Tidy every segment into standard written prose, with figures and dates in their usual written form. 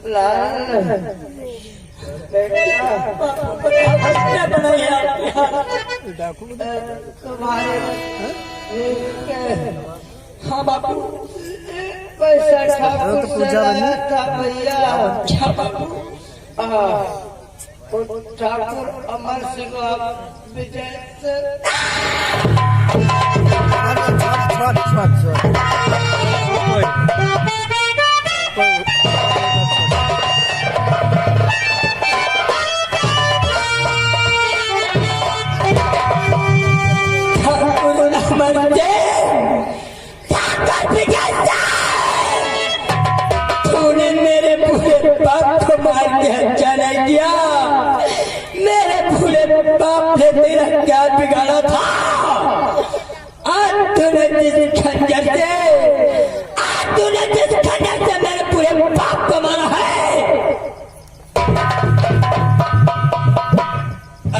हाँ बापू पैसा ठाकुर से लाया था भैया। क्या बापू? ठाकुर अमर सिंह विजय से तूने मेरे पूरे बाप को मार के हत्या नहीं किया। मेरे पूरे बाप ने तेरा क्या बिगाड़ा था? आज तूने जिस खंजर से मेरे पूरे बाप को मारा है,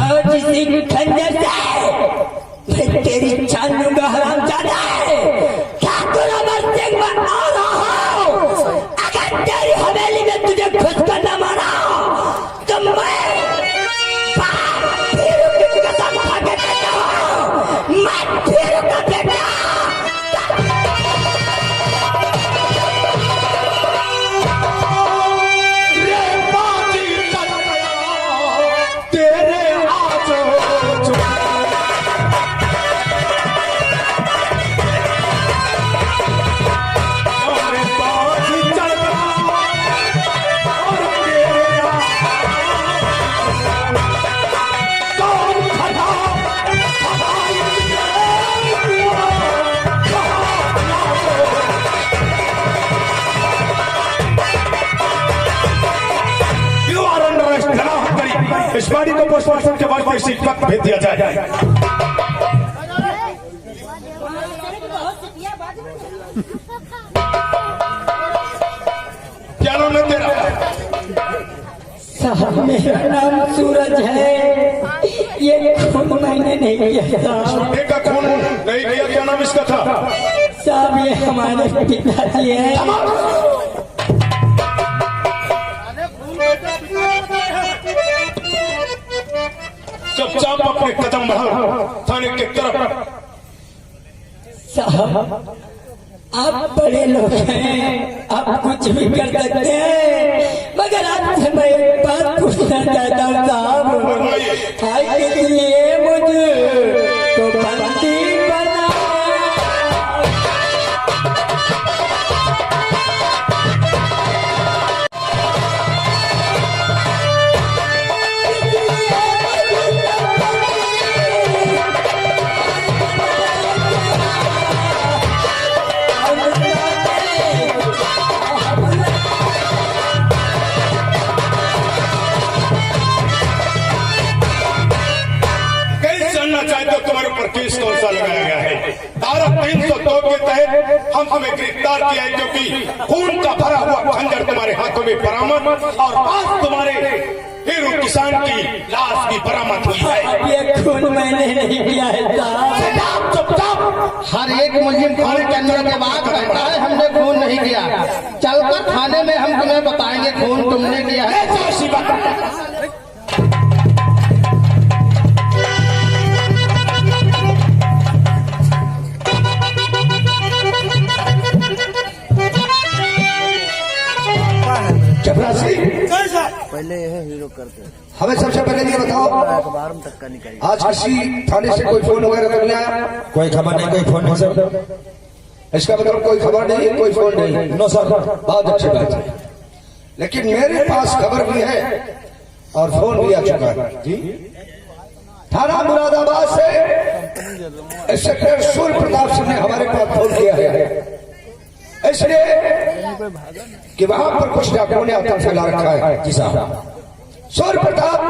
और इसी खंजर से मैं तेरी जान लूंगा हरामजादा। क्या तू अमर सिंह में आ रहा हो? अगर तेरी हवेली में तुझे खुद का न मारा तो मैं फिर की कसम खा के कहता हूं, मैं फिर का बेटा। इस गाड़ी को पोस्टमार्टम के बाद किसी वक्त भेज दिया जाए। क्या नाम है तेरा? साहब मेरा नाम सूरज है। ये खून मैंने नहीं किया साहब। छोटे का खून नहीं किया? क्या नाम इसका था? साहब ये हमारे पिताजी हैं। चुपचाप अपने कदम बढ़ा थाने की तरफ। साहब आप बड़े लोग हैं, आप कुछ भी कर सकते हैं, मगर आपसे मैं एक बात पूछना चाहता हूँ साहब। भाई के लिए मुझे तो बंदी बना। तुम्हारे ऊपर केस कौन सा लगाया गया है? धारा 302 के तहत हम हमें गिरफ्तार किया है क्योंकि खून का भरा हुआ खंजर तुम्हारे हाथों में बरामद और आज तुम्हारे हीरो किसान की लाश भी बरामद हुई है। ये खून मैंने नहीं किया है साहब। चुपचाप। हर एक मुलिम खून के अंदर के बाद कहता है हमने खून नहीं किया। चलकर थाने में हम तुम्हें बताएंगे खून तुमने किया है। पहले यह हीरो करते हैं। हमें सबसे पहले ये बताओ, अखबार में तक का निकाली। आज किसी थाने से कोई फोन वगैरह तो नहीं आया? कोई खबर नहीं, कोई फोन नहीं सर। इसका मतलब कोई खबर नहीं, कोई फोन नहीं? No sir. बहुत अच्छी बात है, लेकिन मेरे पास खबर भी है और फोन भी आ चुका है जी। थाना मुरादाबाद से इंस्पेक्टर सूर्य प्रताप सिंह ने हमारे पास फोन किया है, इसलिए कि वहां पर कुछ डाकुओं ने आतंक फैला रखा है। जी साहब। सूर्य प्रताप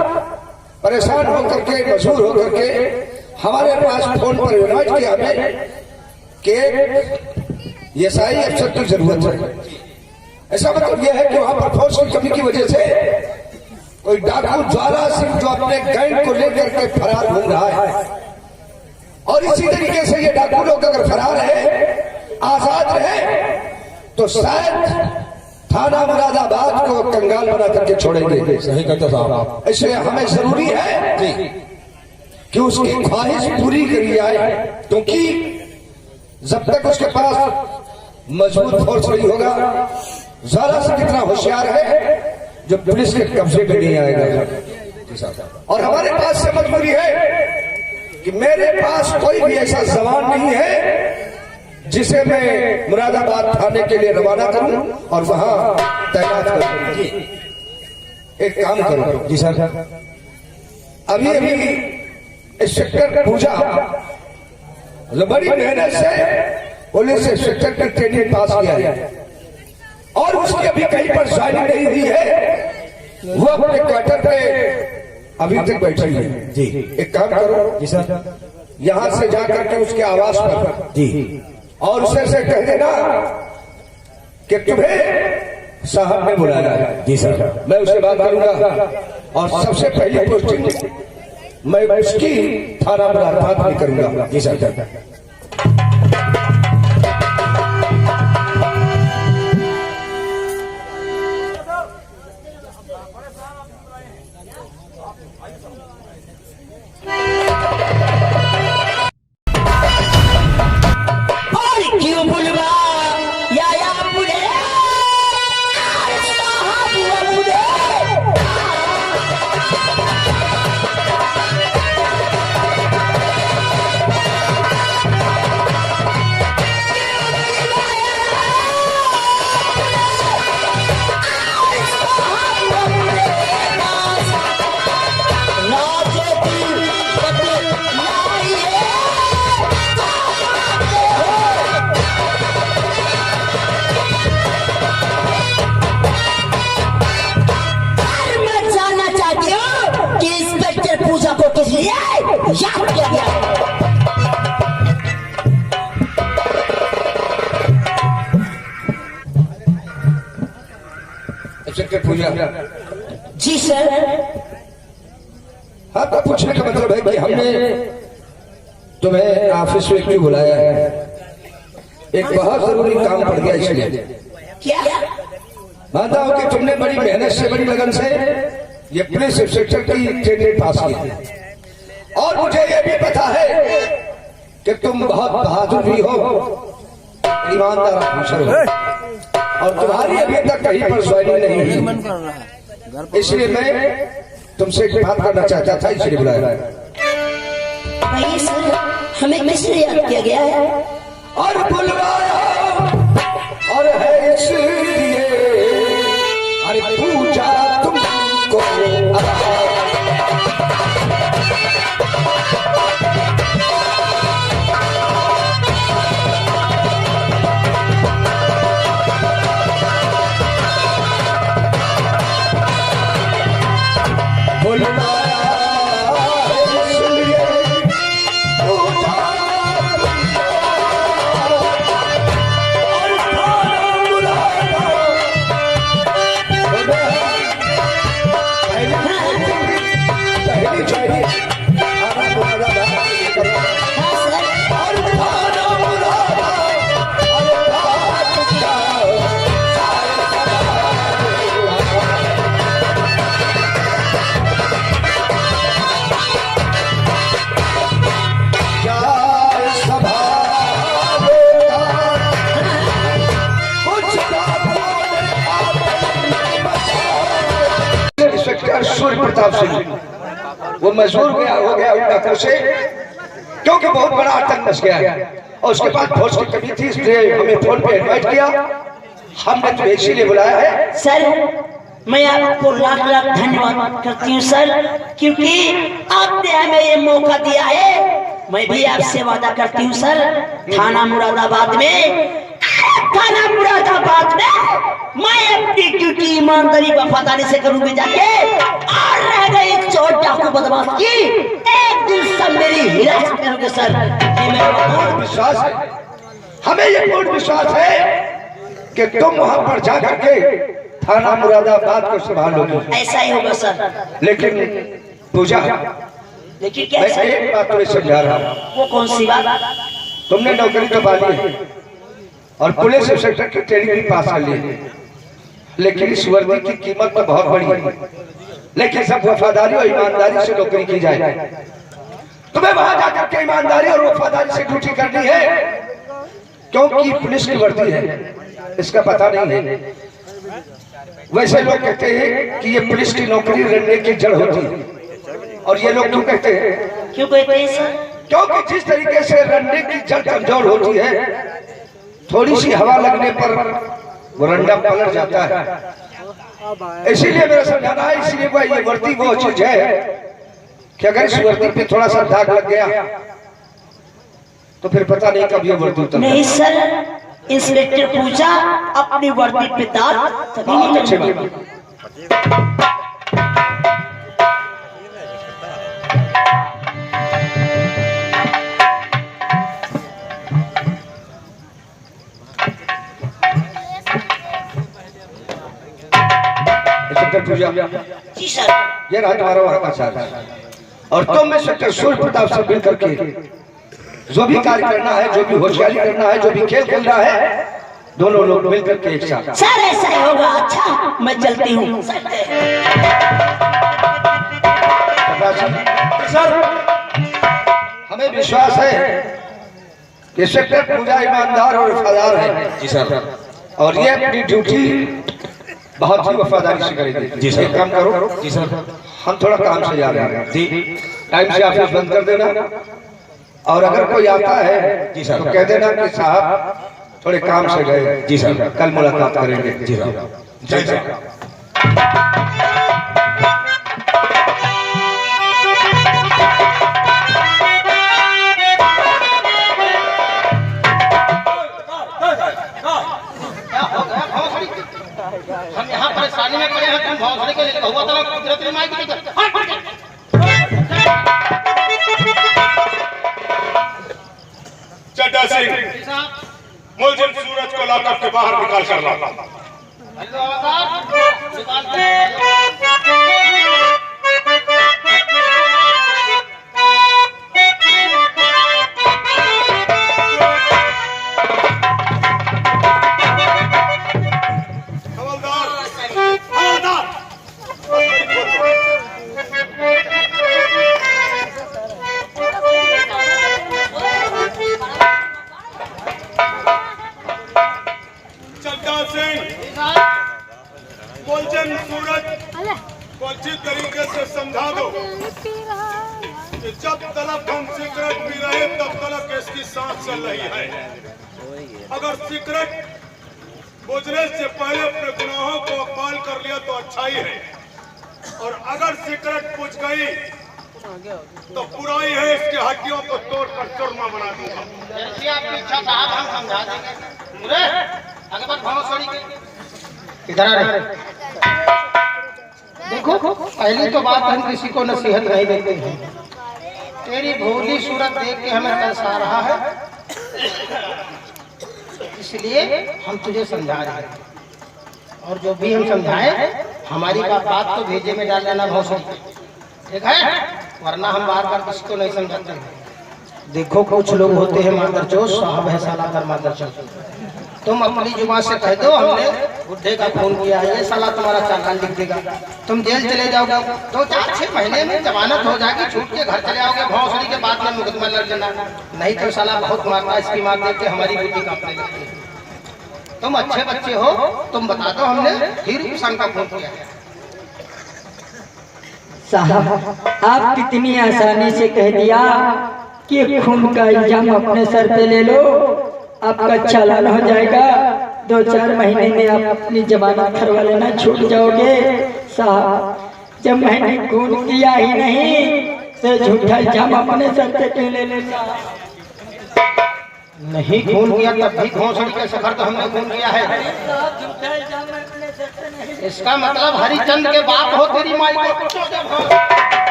परेशान होकर के, मजबूर होकर के हमारे पास फोन पर इन्वाइट किया हमें कि ये सारी अफसर की जरूरत है। ऐसा मतलब यह है कि वहां पर फोर्स की कमी की वजह से कोई डाकू ज्वाला सिंह जो अपने गैंग को लेकर के फरार घूम रहा है, और इसी तरीके से ये डाकू लोग अगर फरार है, आजाद रहे, तो शायद थाना मुरादाबाद को कंगाल बना करके छोड़ेंगे। सही कहते साहब। इसलिए हमें जरूरी है जी कि उसकी ख्वाहिश पूरी करी जाए, क्योंकि जब तक उसके पास मजबूत फोर्स नहीं होगा, जरा से कितना होशियार है, जो पुलिस के कब्जे में नहीं आएगा। और हमारे पास से मजबूरी है कि मेरे पास कोई भी ऐसा जवान नहीं है जिसे मैं मुरादाबाद थाने के लिए रवाना करूं और वहां तैनात करूं। एक काम करो जी सर। अभी अभी इंस्पेक्टर पूजा बड़ी मेहनत से पुलिस इंस्पेक्टर की ट्रेनिंग पास किया है और उसकी अभी कहीं पर ज्वाइनिंग नहीं हुई है। वो अपने क्वार्टर पे अभी तक बैठी है। जी एक काम करो जी सर। यहां से जाकर के उसके आवास पर जी और उसे से कह देना कि तुम्हें साहब ने बुलाया है। जी सर। मैं उससे बात करूंगा और सबसे पहली पोस्टिंग मैं उसकी थाना मुरादाबाद में करूंगा। जी सर। क्यों बुलवा या बुले साहब हुआ बुले। किस लिए याद किया गया? इंस्पेक्टर पूजा। जी सर। हाँ, तो पूछने का मतलब है कि हमने तुम्हें ऑफिस में क्यों बुलाया है? एक बहुत जरूरी काम पड़ गया इसलिए। क्या? मानता हूं कि तुमने बड़ी मेहनत से, बड़ी लगन से ये पुलिस इंस्पेक्टर की ट्रेनिंग पास की है और मुझे ये भी पता है कि तुम बहुत बहादुर भी हो, ईमानदार अफसर हो और तुम्हारी अभी तक कहीं पर ज्वाइनिंग नहीं हुई। इसलिए मैं तुमसे एक बात करना चाहता था, इसलिए बुलाया। भाई सर, हमें किसने याद किया गया है और बुलवाया और है इसलिए अरे पूजा तुमको सूर्य प्रताप सिंह वो मजबूर हो गया उन डाकुओं से, क्योंकि बहुत बड़ा आतंक मच गया और उसके बाद फोर्स की कमी थी, इसलिए हमें फोन पे इनवाइट किया। हमने तो इसीलिए बुलाया है। सर, मैं आपको लाख लाख धन्यवाद करती हूँ सर, क्योंकि आपने हमें ये मौका दिया है। मैं भी आपसे वादा करती हूँ सर, थाना मुरादाबाद में मैं अपनी ड्यूटी ईमानदारी वफादारी से करूंगी जाके। और रह गई एक चोर डाकू बदमाश की, एक दिन सब मेरी हिरासत में होंगे सर। ये मेरा पूर्ण विश्वास है, हमें ये पूर्ण विश्वास है कि तुम वहां पर जाकर के थाना मुरादाबाद को संभालोगे। ऐसा ही होगा सर। लेकिन पूजा, लेकिन क्या मैं सर? एक बात तुम्हें समझा रहा हूँ। वो कौन सी बात? तुमने नौकरी तो पाली है और पुलिस इंस्पेक्टर की ट्रेनिंग भी पास कर ली है, लेकिन इस वर्दी की कीमत तो बहुत बड़ी है। लेकिन सब वफादारी और ईमानदारी से नौकरी की जाए। तुम्हें वहां जाकर के ईमानदारी और वफादारी से ड्यूटी करनी है, क्योंकि पुलिस की वर्दी है, इसका पता नहीं है। वैसे लोग कहते हैं कि ये पुलिस की नौकरी रंडे की जड़ होती है, और ये लोग क्यों कहते हैं? क्यों कहते हैं सर? क्योंकि जिस तरीके से रंडे की जड़ कमजोर होती है, थोड़ी सी हवा लगने पर वो रंडा पलट जाता है। इसीलिए मेरा समझाना है, इसलिए भाई ये वर्दी वो चीज है कि अगर इस वर्दी पे थोड़ा सा दाग लग गया तो फिर पता नहीं कब ये वर्दी उतर। नहीं सर, इंस्पेक्टर पूछा अपनी वर्दी पे दाग तभी बहुत नहीं अच्छी लगेगा। बात। जी सर। ये रहा तुम्हारा वहां का चार्ज, और तुम इंस्पेक्टर सूर्य प्रताप से मिल करके जो भी कार्य करना है, जो भी होशियारी करना है, जो भी खेल खेलना है, दोनों लोग मिल करके एक साथ। सर ऐसा ही होगा। अच्छा मैं चलती हूँ सर। हमें विश्वास है कि इंस्पेक्टर पूरा ईमानदार और वफादार है। जी सर। और ये अपनी ड्यूटी बहुत ही वफादारी से करेंगे। जी सर। एक काम करो। जी सर। हम थोड़ा काम से जा रहे हैं। जी। टाइम से ऑफिस बंद कर देना, और अगर कोई आता है जी सर तो कह देना कि साहब थोड़े काम से गए। जी सर। कल मुलाकात करेंगे। जी सर। जय जय। हम यहाँ परेशानी में पड़े हैं, तुम भौंसले के लिए हुआ था कुदरत ने माई की चड्डा सिंह, मुलजिम सूरज को लॉकअप के बाहर निकाल कर ला। मुलजिम सूरज को अच्छी तरीके से समझा दो कि जब तलक हम सिगरेट पी रहे तब तलक इसकी सांस चल रही है। अगर सिगरेट बुझने से पहले अपने गुनाहों को अकबाल कर लिया तो अच्छा ही है, और अगर सिगरेट बुझ गई तो बुराई है, इसके हड्डियों को तोड़कर चूरमा बना दूंगा। जैसी आपकी इच्छा साहब, हम समझा देंगे। अगर भौंसड़ी के इधर आ रहे। देखो पहली तो बात, हम किसी को नसीहत नहीं देते हैं। तेरी भोली सूरत देख के हमें तरसा रहा है, इसलिए हम तुझे समझा रहे हैं। और जो भी हम समझाएं, हमारी बात तो भेजे में डाल लेना भौंसड़ी, ठीक है? वरना हम बार बार किसी को नहीं समझाते हैं। देखो कुछ लोग होते हैं मादरचोद, साहब है साला कर मादरचोद। तुम अपनी जुबान से कह दो हमने बुढ़े का खून किया है, ये साला तुम्हारा चालान लिख देगा, तुम जेल चले जाओगे। 2-4-6 महीने में जमानत हो जाएगी, छूट के घर चले आओगे। भौंसड़ी के बाद में मुकदमा लड़ जाना, नहीं तो साला बहुत मारता, इसकी मार देख के हमारी बुद्धि कांपने लगती है। तुम अच्छे बच्चे हो, तुम बता दो हमने फिर किसान का खून किया है। साहब आप कितनी आसानी से कह दिया कि खून का इल्जाम अपने सर पे ले लो, आपका चालान हो जाएगा, 2-4 महीने में आप अपनी जमानत करवा लेना, छूट जाओगे। साहब जब मैंने खून किया ही नहीं तो झूठा इल्जाम अपने सर पे क्यों ले लेना? नहीं खून किया तब भी भौंसड़ी के सफर तो हमने खून किया है। इसका मतलब हरिचंद के बाप हो तेरी माई को,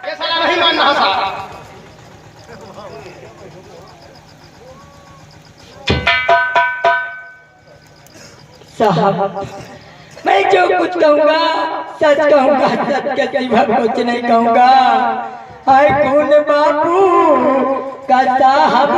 ये साला नहीं मानना साहब। साहब मैं जो कुछ कहूँगा सच कहूँगा, सच के सिवा कुछ नहीं कहूँगा। हाय खून बापू का साहब न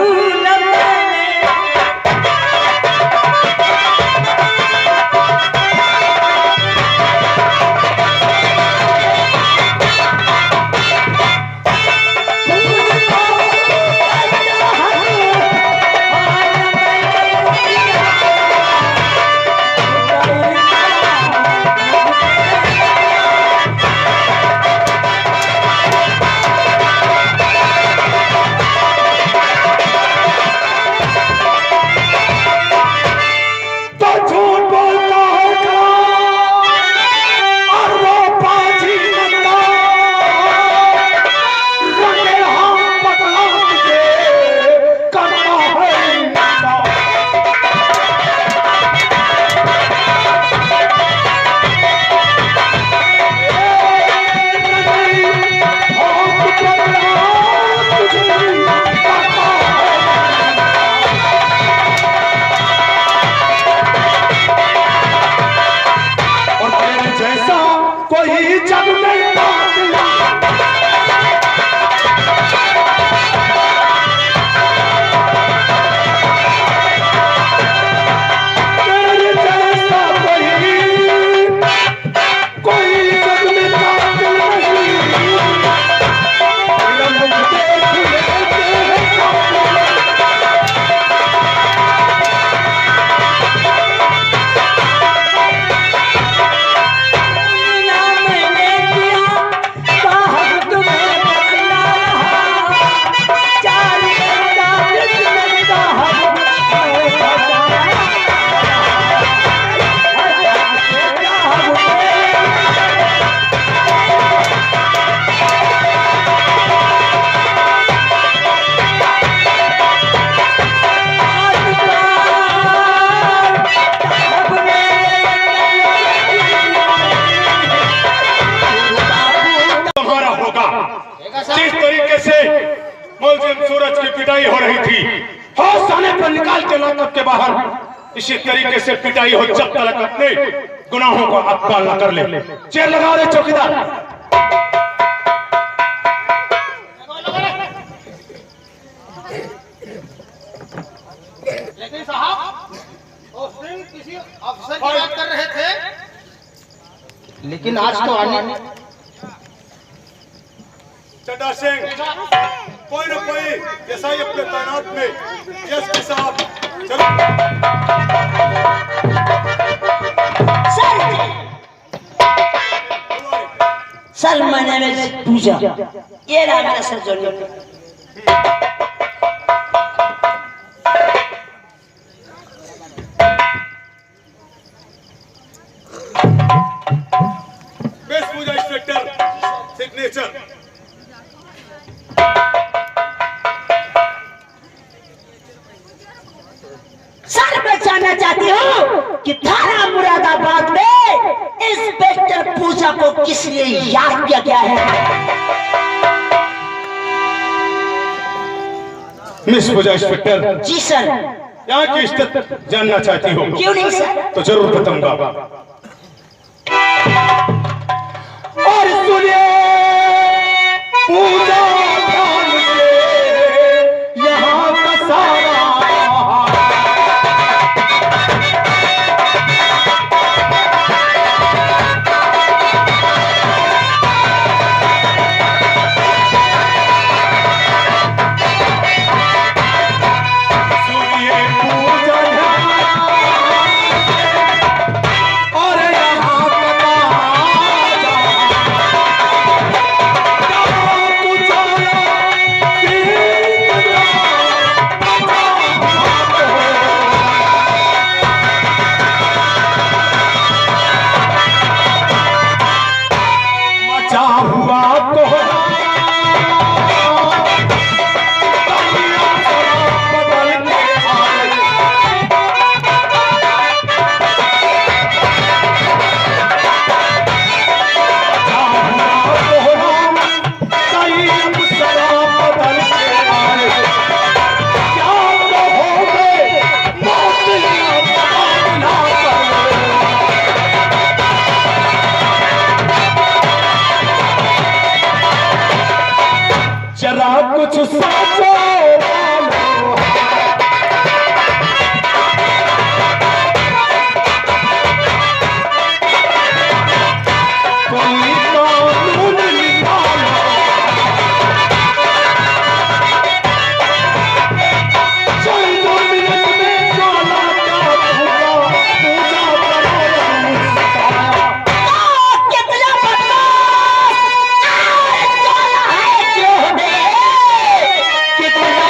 जैसा कोई जग में कातिल तेरे जैसा कोई जग में कातिल नहीं लम्ब देख लेते हैं कातिल जिस तरीके से मुलजिम सूरज की पिटाई हो रही थी, होश आने पर निकाल के लॉकअप के बाहर इसी तरीके से पिटाई हो जब तक अपने गुनाहों को अकबाल न कर ले। चेयर लगा रहे चौकीदार। लेकिन साहब उस दिन किसी अफसर की बात कर रहे थे, लेकिन आज तो आने चड्डा सिंह कोई न कोई जैसा ही अपने तैनात में यस के साथ चलो। सर मैंने पूछा ये रहा मेरा सर जोड़िए। बेस पूजा इंस्पेक्टर सिग्नेचर। सर मैं जानना चाहती हूँ कि थाना मुरादाबाद में इंस्पेक्टर पूजा को किस लिए याद किया गया है? मिस पूजा इंस्पेक्टर जी सर। यहाँ की इज्जत जानना चाहती हो? क्यों नहीं सर? तो जरूर बताऊंगा। और सुनिए पूजा ध्यान से यहाँ का सारा कुछ सोचो कोई कानून निकालो चल 2 मिनट में ज्वाला का धुआं पूजा करो। कितना बदमाश ज्वाला है क्यों है? कितना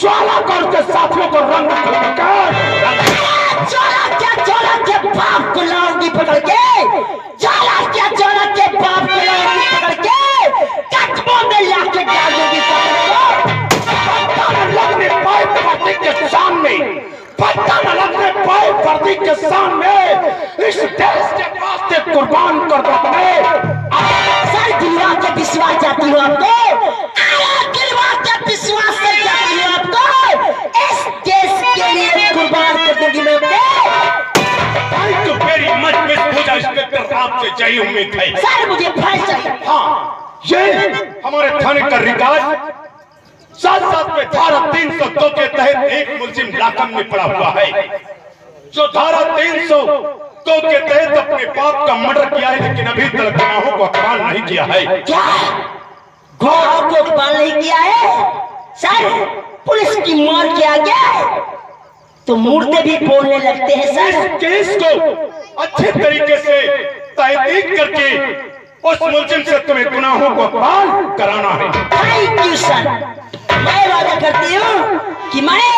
ज्वाला कौर के साथियों को रंग ज्वाला के बाप को लाऊंगी पकड़ के, ज्वाला के बाप को लाऊंगी पकड़ के, कटमों में लाके डालूंगी लगने पाए वर्दी के सामने, पत्ता न लगने पाए वर्दी के सामने इस देश के वास्ते कुर्बान कर दो। सर दिलवा के विश्वास जाती हो आपको, दिलवा के विश्वास से जाती हो आपको, इस देश के लिए कुर्बान कर दूंगी मैं। तो मेरी मत में पूजा इंस्पेक्टर आपसे चाहिए उम्मीद है। सर मुझे फाइल चाहिए। हाँ, ये हमारे थाने का रिकॉर्ड साथ में धारा 302 के तहत एक मुलजिम लाकम में पड़ा हुआ है, जो धारा 302 के तहत अपने बाप का मर्डर किया है, लेकिन अभी तक गुनाहों को इकरार नहीं किया है। क्या गुनाहों को इकरार नहीं किया है? सर पुलिस की मार के आगे तो मुर्दे भी बोलने लगते हैं। सर इस केस को अच्छे तरीके से तहकीक करके उस मुलजिम से तुम्हें गुनाहों को इकरार कराना है। थैंक यू सर, मैं वादा करती हूँ कि मैं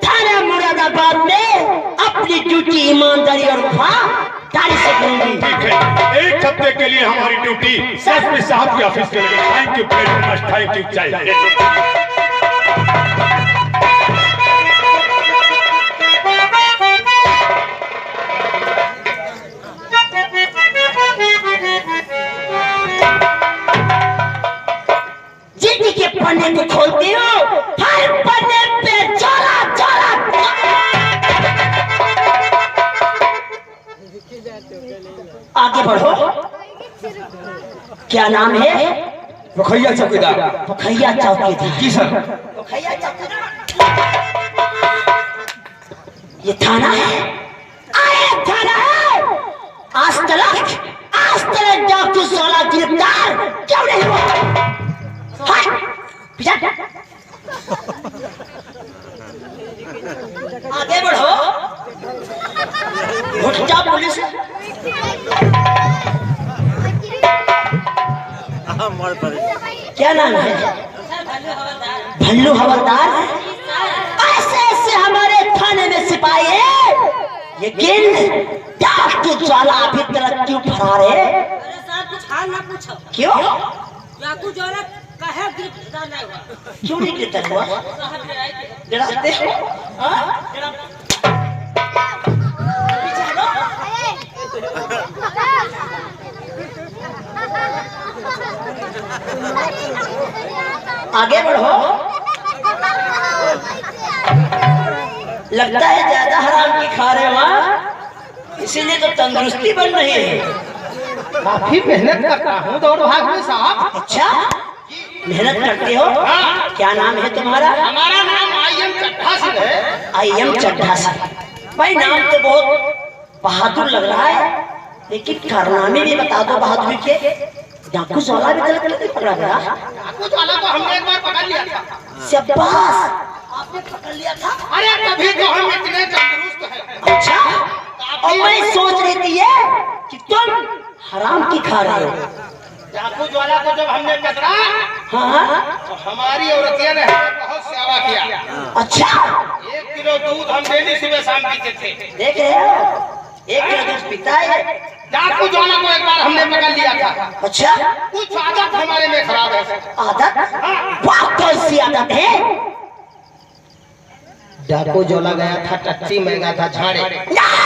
थाना मुरादाबाद में अपनी ड्यूटी ईमानदारी और वफादारी से करूंगी। ठीक है, एक हफ्ते के लिए हमारी ड्यूटी एसपी साहब के ऑफिस में। Thank you very much, thank you. चाहिए जिंदगी के पन्ने को खोलती हूँ, हर पन्ने पे ज्वाला ज्वाला। आगे बढ़ो। क्या नाम है? मुखैया चौकीदार। मुखैया चौकीदार। जी सर। मुखैया चौकीदार, ये थाना है, आए थाना है। आज तक डाकू ज्वाला गिरफ्तार क्यों नहीं हुआ? आगे बढ़ो। भुट्टा पुलिस। क्या नाम है? भल्लू हवलदार। ऐसे हमारे थाने में सिपाही है, लेकिन डाकू ज्वाला अभी तक क्यों फरार है? कुछ हाल ना पूछो। क्यों? डाकू ज्वाला काहे गिरफ्तार नहीं हुआ? क्यों नहीं गिरफ्तार हुआ? साहब डराते डराते हो? आगे बढ़ो। लगता है ज्यादा हराम की खा रहे हो, इसीलिए तो तंदुरुस्ती बन रही है। काफी मेहनत करता हूँ दौड़ भाग में साहब। अच्छा, मेहनत करते हो? क्या नाम है तुम्हारा? हमारा नाम आईएम चड्ढा सिंह है। आईएम चड्ढा सिंह। भाई नाम तो बहुत बहादुर लग रहा है, लेकिन कारनामे भी बता दो बहादुरी के। डाकू ज्वाला भी गलत पकड़ा गया। डाकू ज्वाला को हमने एक बार पकड़ लिया था। शाबाश, आपने पकड़ लिया था? अरे तभी तो हम इतने तंदुरुस्त हैं। अच्छा, और मैं सोच रही थी कि तुम हराम की खा रहे हो। डाकू ज्वाला को जब हमने पकड़ा, हाँ, तो हमारी औरतियों ने बहुत सेवा किया। अच्छा, 1 किलो दूध हम डेली सुबह शाम पीते थे। देख रहे हो, 1 किलो दूध पीता है। डाकू ज्वाला को एक बार हमने पकड़ लिया था। अच्छा, कुछ आदत हमारे में खराब है। आदत? बहुत कौन सी आदत है? डाकू ज्वाला गया था टट्टी में, गया था झाड़े।